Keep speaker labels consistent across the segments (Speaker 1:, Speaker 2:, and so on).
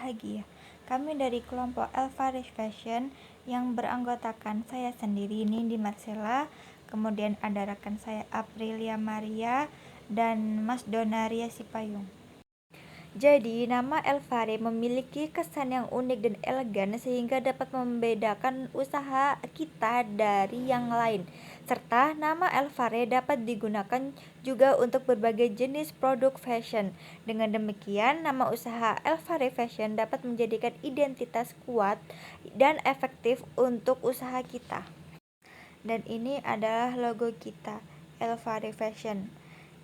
Speaker 1: bahagia. Kami dari kelompok Elvaris Fashion yang beranggotakan saya sendiri, Nindi Marcella, kemudian ada rekan saya Aprilia Maria, dan Mas Donaria Sipayung. Jadi, nama Elvare memiliki kesan yang unik dan elegan sehingga dapat membedakan usaha kita dari yang lain. Serta nama Elvare dapat digunakan juga untuk berbagai jenis produk fashion. Dengan demikian, nama usaha Elvare Fashion dapat menjadikan identitas kuat dan efektif untuk usaha kita. Dan ini adalah logo kita, Elvare Fashion.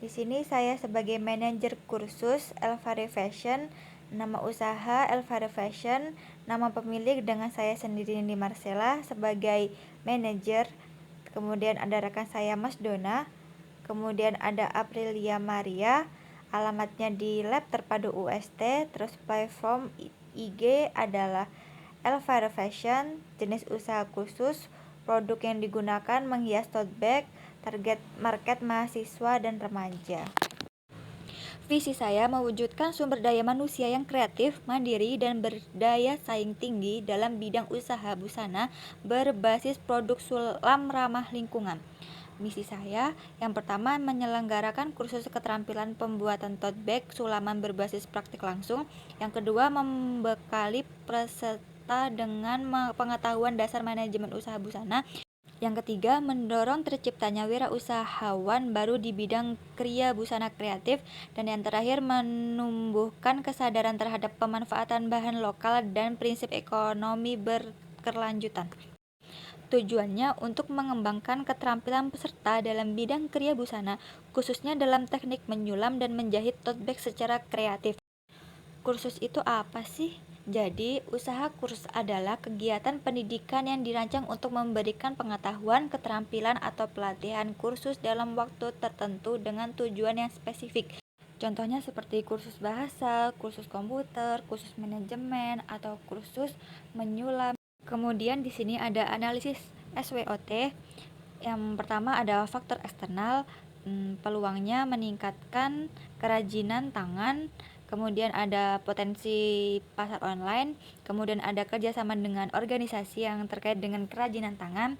Speaker 1: Di sini saya sebagai manajer kursus Elvare Fashion, nama usaha Elvare Fashion, nama pemilik dengan saya sendiri Nindi Marcella sebagai manajer. Kemudian ada rekan saya Mas Dona, kemudian ada Aprilia Maria, alamatnya di Lab Terpadu UST, terus platform IG adalah Elvare Fashion, jenis usaha khusus, produk yang digunakan menghias tote bag, target market mahasiswa dan remaja. Visi saya mewujudkan sumber daya manusia yang kreatif, mandiri, dan berdaya saing tinggi dalam bidang usaha busana berbasis produk sulam ramah lingkungan. Misi saya yang pertama menyelenggarakan kursus keterampilan pembuatan tote bag sulaman berbasis praktik langsung. Yang kedua membekali peserta dengan pengetahuan dasar manajemen usaha busana. Yang ketiga, mendorong terciptanya wirausahawan baru di bidang kriya busana kreatif. Dan yang terakhir, menumbuhkan kesadaran terhadap pemanfaatan bahan lokal dan prinsip ekonomi berkelanjutan. Tujuannya untuk mengembangkan keterampilan peserta dalam bidang kriya busana, khususnya dalam teknik menyulam dan menjahit tote bag secara kreatif. Kursus itu apa sih? Jadi, usaha kursus adalah kegiatan pendidikan yang dirancang untuk memberikan pengetahuan, keterampilan, atau pelatihan kursus dalam waktu tertentu dengan tujuan yang spesifik. Contohnya seperti kursus bahasa, kursus komputer, kursus manajemen, atau kursus menyulam. Kemudian di sini ada analisis SWOT. Yang pertama ada faktor eksternal, peluangnya meningkatkan kerajinan tangan. Kemudian ada potensi pasar online, kemudian ada kerjasama dengan organisasi yang terkait dengan kerajinan tangan.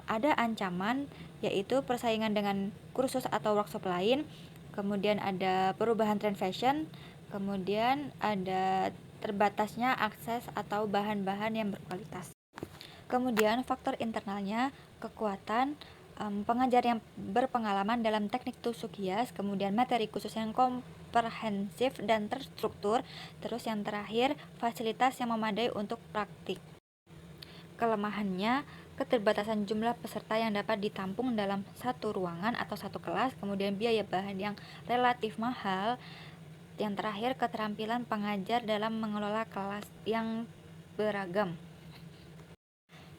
Speaker 1: Ada ancaman, yaitu persaingan dengan kursus atau workshop lain. Kemudian ada perubahan tren fashion, kemudian ada terbatasnya akses atau bahan-bahan yang berkualitas. Kemudian faktor internalnya, kekuatan, pengajar yang berpengalaman dalam teknik tusuk hias, kemudian materi khusus yang komprehensif dan terstruktur, terus yang terakhir fasilitas yang memadai untuk praktik. Kelemahannya, keterbatasan jumlah peserta yang dapat ditampung dalam satu ruangan atau satu kelas, kemudian biaya bahan yang relatif mahal. Yang terakhir, keterampilan pengajar dalam mengelola kelas yang beragam.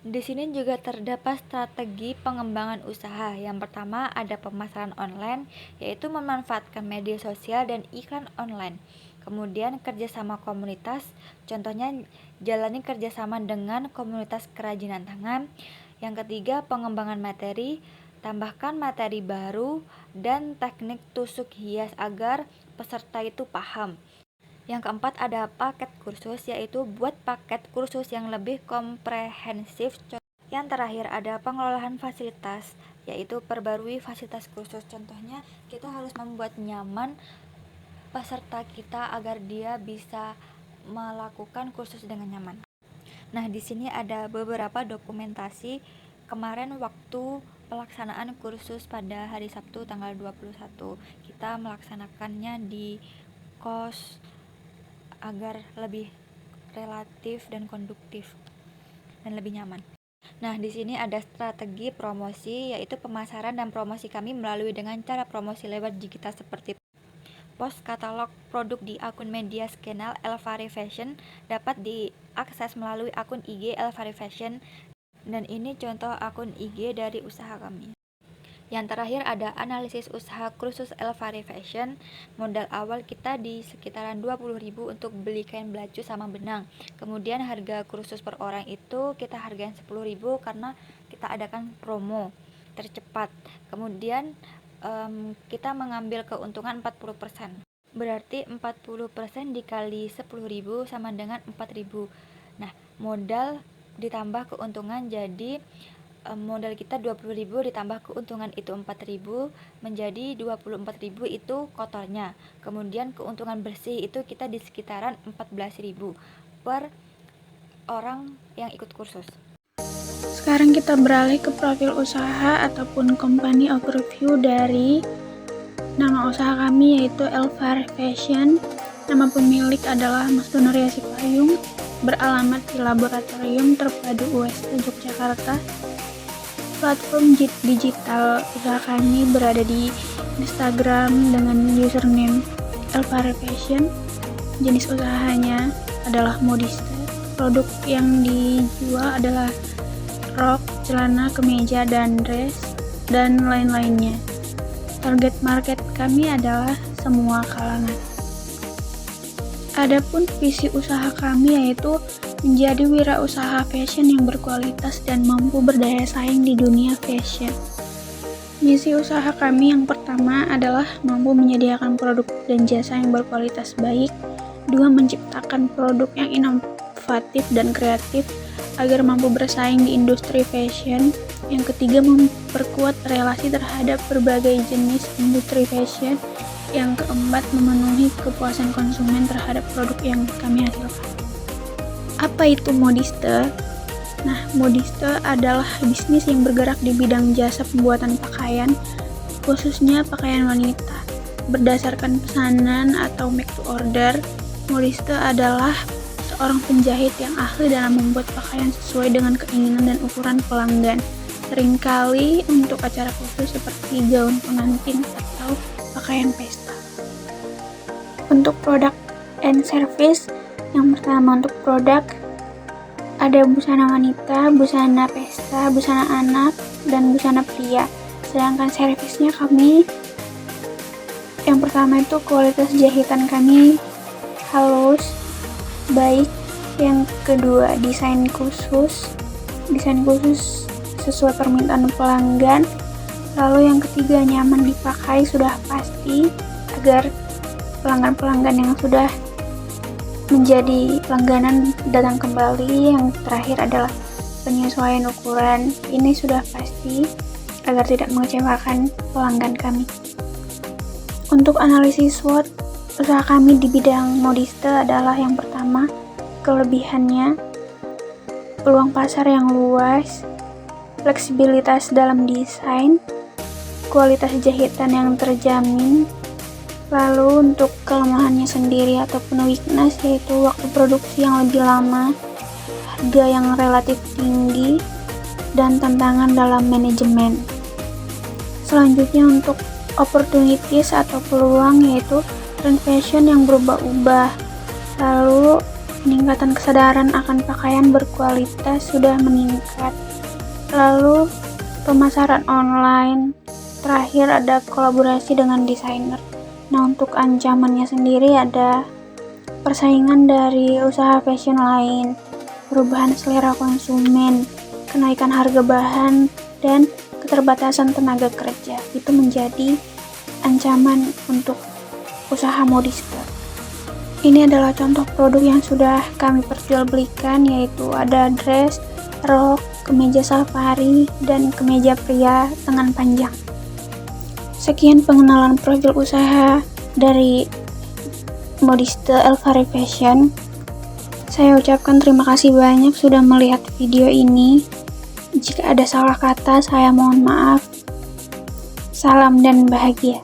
Speaker 1: Di sini juga terdapat strategi pengembangan usaha. Yang pertama ada pemasaran online, yaitu memanfaatkan media sosial dan iklan online. Kemudian kerjasama komunitas, contohnya jalani kerjasama dengan komunitas kerajinan tangan. Yang ketiga pengembangan materi, tambahkan materi baru dan teknik tusuk hias agar peserta itu paham. Yang keempat ada paket kursus, yaitu buat paket kursus yang lebih komprehensif. Yang terakhir ada pengelolaan fasilitas, yaitu perbarui fasilitas kursus. Contohnya kita harus membuat nyaman peserta kita agar dia bisa melakukan kursus dengan nyaman. Nah, di sini ada beberapa dokumentasi kemarin waktu pelaksanaan kursus pada hari Sabtu tanggal 21. Kita melaksanakannya di kos agar lebih relatif dan konduktif dan lebih nyaman. Nah, di sini ada strategi promosi, yaitu pemasaran dan promosi kami melalui dengan cara promosi lewat digital seperti post katalog produk di akun media channel Elvare Fashion dapat diakses melalui akun IG Elvare Fashion, dan ini contoh akun IG dari usaha kami. Yang terakhir ada analisis usaha kursus Elvare Fashion. Modal awal kita di sekitaran 20.000 untuk beli kain belacu sama benang. Kemudian harga kursus per orang itu kita hargain 10.000 karena kita adakan promo tercepat. Kemudian kita mengambil keuntungan 40%. berarti 40% dikali 10.000 sama dengan 4.000. Nah, modal ditambah keuntungan, jadi modal kita 20.000 ditambah keuntungan itu 4.000 menjadi 24.000 itu kotornya. Kemudian keuntungan bersih itu kita di sekitaran 14.000 per orang yang ikut kursus.
Speaker 2: Sekarang kita beralih ke profil usaha ataupun company overview dari nama usaha kami, yaitu Elfar Fashion. Nama pemilik adalah Mas Donoria Sipayung, beralamat di Laboratorium Terpadu UST Yogyakarta. Platform digital usaha kami berada di Instagram dengan username Elfar Fashion. Jenis usahanya adalah modiste. Produk yang dijual adalah rok, celana, kemeja, dan dress, dan lain-lainnya. Target market kami adalah semua kalangan. Adapun visi usaha kami yaitu menjadi wirausaha fashion yang berkualitas dan mampu berdaya saing di dunia fashion. Misi usaha kami yang pertama adalah mampu menyediakan produk dan jasa yang berkualitas baik. 2. Menciptakan produk yang inovatif dan kreatif agar mampu bersaing di industri fashion. Yang ketiga, memperkuat relasi terhadap berbagai jenis industri fashion. Yang keempat, memenuhi kepuasan konsumen terhadap produk yang kami hasilkan. Apa itu modiste? Nah, modiste adalah bisnis yang bergerak di bidang jasa pembuatan pakaian, khususnya pakaian wanita. Berdasarkan pesanan atau make to order, modiste adalah seorang penjahit yang ahli dalam membuat pakaian sesuai dengan keinginan dan ukuran pelanggan. Seringkali untuk acara khusus seperti gaun pengantin atau pakaian pesta. Untuk produk and service, yang pertama untuk produk ada busana wanita, busana pesta, busana anak, dan busana pria. Sedangkan servisnya kami, yang pertama itu kualitas jahitan kami halus, baik. Yang kedua, desain khusus sesuai permintaan pelanggan. Lalu yang ketiga, nyaman dipakai sudah pasti agar pelanggan-pelanggan yang sudah menjadi langganan datang kembali. Yang terakhir adalah penyesuaian ukuran. Ini sudah pasti agar tidak mengecewakan pelanggan kami. Untuk analisis SWOT usaha kami di bidang modiste adalah yang pertama, kelebihannya, peluang pasar yang luas, fleksibilitas dalam desain, kualitas jahitan yang terjamin. Lalu untuk kelemahannya sendiri ataupun weakness, yaitu waktu produksi yang lebih lama, harga yang relatif tinggi, dan tantangan dalam manajemen. Selanjutnya untuk opportunities atau peluang, yaitu tren fashion yang berubah-ubah. Lalu peningkatan kesadaran akan pakaian berkualitas sudah meningkat. Lalu pemasaran online. Terakhir ada kolaborasi dengan desainer. Nah, untuk ancamannya sendiri ada persaingan dari usaha fashion lain, perubahan selera konsumen, kenaikan harga bahan, dan keterbatasan tenaga kerja. Itu menjadi ancaman untuk usaha modiste. Ini adalah contoh produk yang sudah kami perjualbelikan, yaitu ada dress, rok, kemeja safari, dan kemeja pria lengan panjang. Sekian pengenalan profil usaha dari modiste Elfar Fashion. Saya ucapkan terima kasih banyak sudah melihat video ini. Jika ada salah kata, saya mohon maaf. Salam dan bahagia.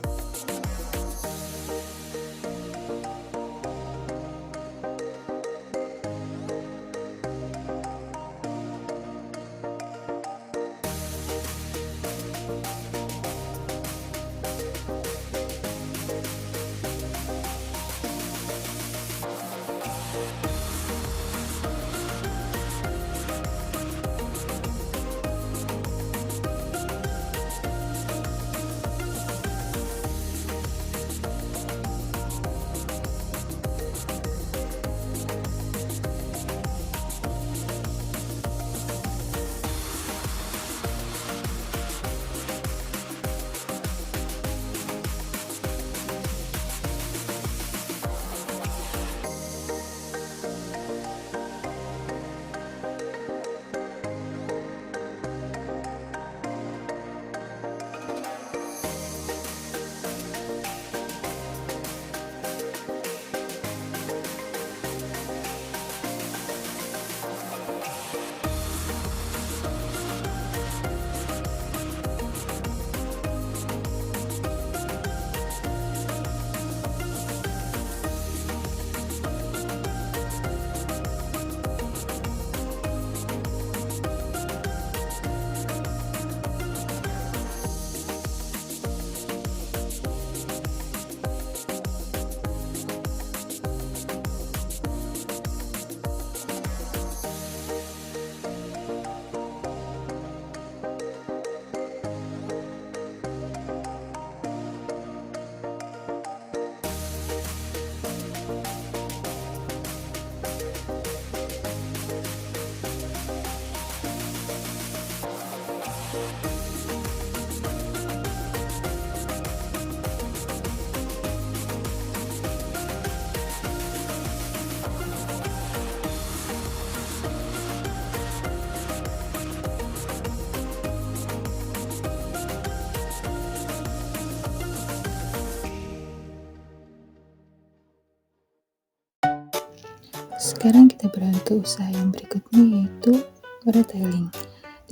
Speaker 3: Sekarang kita beralih ke usaha yang berikutnya, yaitu retailing.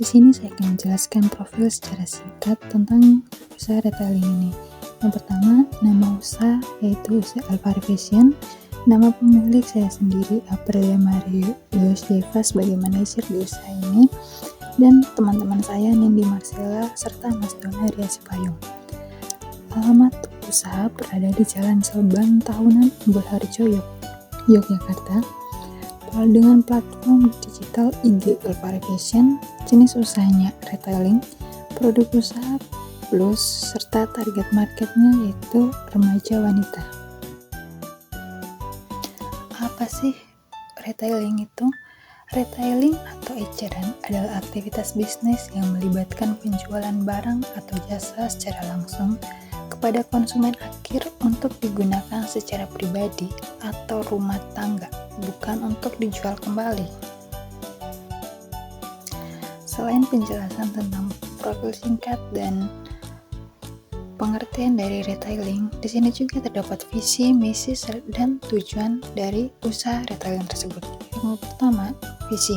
Speaker 3: Di sini saya akan menjelaskan profil secara singkat tentang usaha retailing ini. Yang pertama, nama usaha yaitu usaha Alfari Fashion. Nama pemilik saya sendiri, Aprilia Maria Yoseva, sebagai manajer di usaha ini, dan teman-teman saya Nindi Marcella serta Mas Dona Ria Sipayung. Alamat usaha berada di Jalan Selban Tahunan, Bulharjo, Yogyakarta. Dengan platform digital IG Alfari Fashion, jenis usahanya retailing, produk usaha plus, serta target marketnya yaitu remaja wanita. Apa sih retailing itu? Retailing atau eceran adalah aktivitas bisnis yang melibatkan penjualan barang atau jasa secara langsung kepada konsumen akhir untuk digunakan secara pribadi atau rumah tangga, bukan untuk dijual kembali. Selain penjelasan tentang profil singkat dan pengertian dari retailing, di sini juga terdapat visi, misi, dan tujuan dari usaha retailing tersebut. Yang pertama, visi,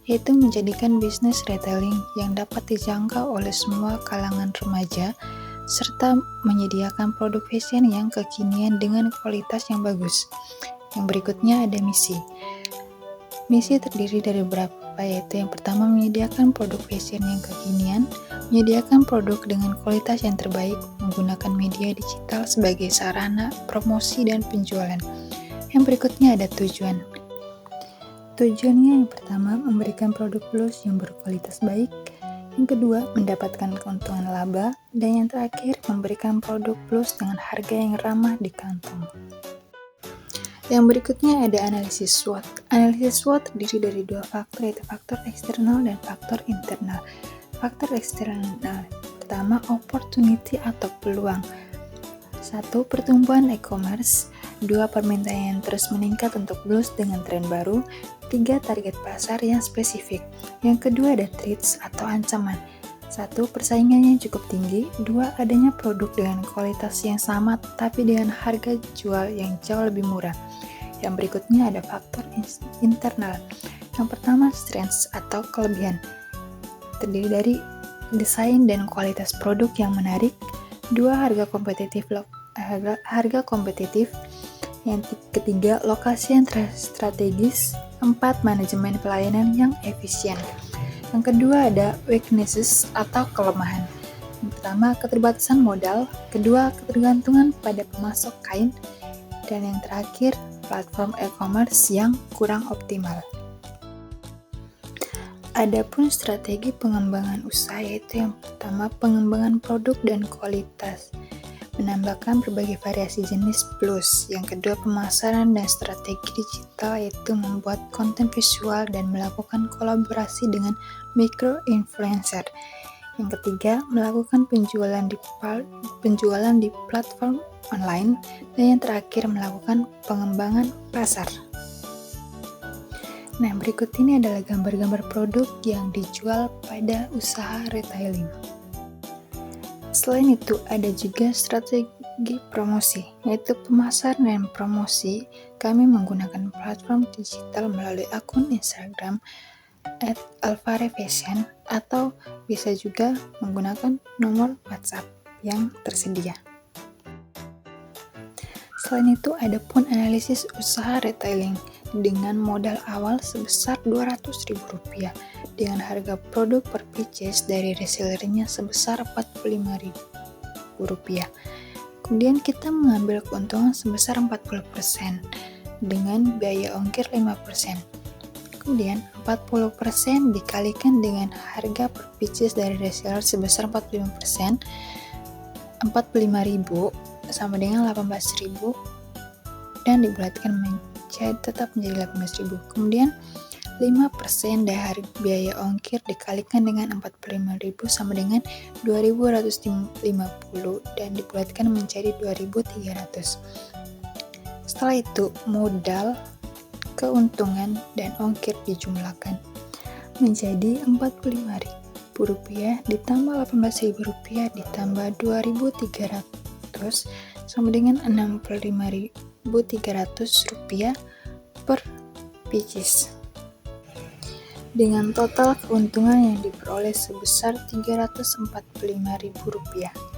Speaker 3: yaitu menjadikan bisnis retailing yang dapat dijangkau oleh semua kalangan remaja, serta menyediakan produk fashion yang kekinian dengan kualitas yang bagus. Yang berikutnya ada misi. Misi terdiri dari beberapa, yaitu yang pertama menyediakan produk fashion yang kekinian, menyediakan produk dengan kualitas yang terbaik, menggunakan media digital sebagai sarana promosi dan penjualan. Yang berikutnya ada tujuan. Tujuannya yang pertama memberikan produk plus yang berkualitas baik, yang kedua mendapatkan keuntungan laba, dan yang terakhir memberikan produk plus dengan harga yang ramah di kantong. Yang berikutnya ada analisis SWOT. Analisis SWOT terdiri dari dua faktor, yaitu faktor eksternal dan faktor internal. Faktor eksternal pertama, opportunity atau peluang. 1. Pertumbuhan e-commerce. 2. Permintaan yang terus meningkat untuk blus dengan tren baru. 3. Target pasar yang spesifik. Yang kedua ada threats atau ancaman. 1. Persaingan yang cukup tinggi. 2. Adanya produk dengan kualitas yang sama tapi dengan harga jual yang jauh lebih murah. Yang berikutnya ada faktor internal. Yang pertama, strengths atau kelebihan. Terdiri dari desain dan kualitas produk yang menarik. 2. Harga kompetitif. Yang ketiga, lokasi yang strategis. 4. Manajemen pelayanan yang efisien. Yang kedua ada weaknesses atau kelemahan. Yang pertama, keterbatasan modal. Kedua, ketergantungan pada pemasok kain. Dan yang terakhir, platform e-commerce yang kurang optimal. Adapun strategi pengembangan usaha, yaitu yang pertama, pengembangan produk dan kualitas, menambahkan berbagai variasi jenis plus. Yang kedua, pemasaran dan strategi digital, yaitu membuat konten visual dan melakukan kolaborasi dengan micro-influencer. Yang ketiga, melakukan penjualan di platform online. Dan yang terakhir, melakukan pengembangan pasar. Nah, berikut ini adalah gambar-gambar produk yang dijual pada usaha retailing. Selain itu, ada juga strategi promosi, yaitu pemasaran dan promosi. Kami menggunakan platform digital melalui akun Instagram @alfarifashion atau bisa juga menggunakan nomor WhatsApp yang tersedia. Selain itu, ada pun analisis usaha retailing dengan modal awal sebesar Rp200.000 dengan harga produk per purchase dari resellernya sebesar Rp45.000. Kemudian kita mengambil keuntungan sebesar 40% dengan biaya ongkir 5%. Kemudian 40% dikalikan dengan harga per purchase dari reseller sebesar 45%, 45.000 sama dengan 18.000 dan dibulatkan tetap menjadi 18.000. Kemudian 5% dari biaya ongkir dikalikan dengan 45.000 sama dengan 2.250 dan dibulatkan menjadi 2.300. Setelah itu modal, keuntungan, dan ongkir dijumlahkan menjadi Rp45.000 ditambah Rp18.000 ditambah 2.300 sama dengan Rp65.300 per Peaches. Dengan total keuntungan yang diperoleh sebesar Rp345.000.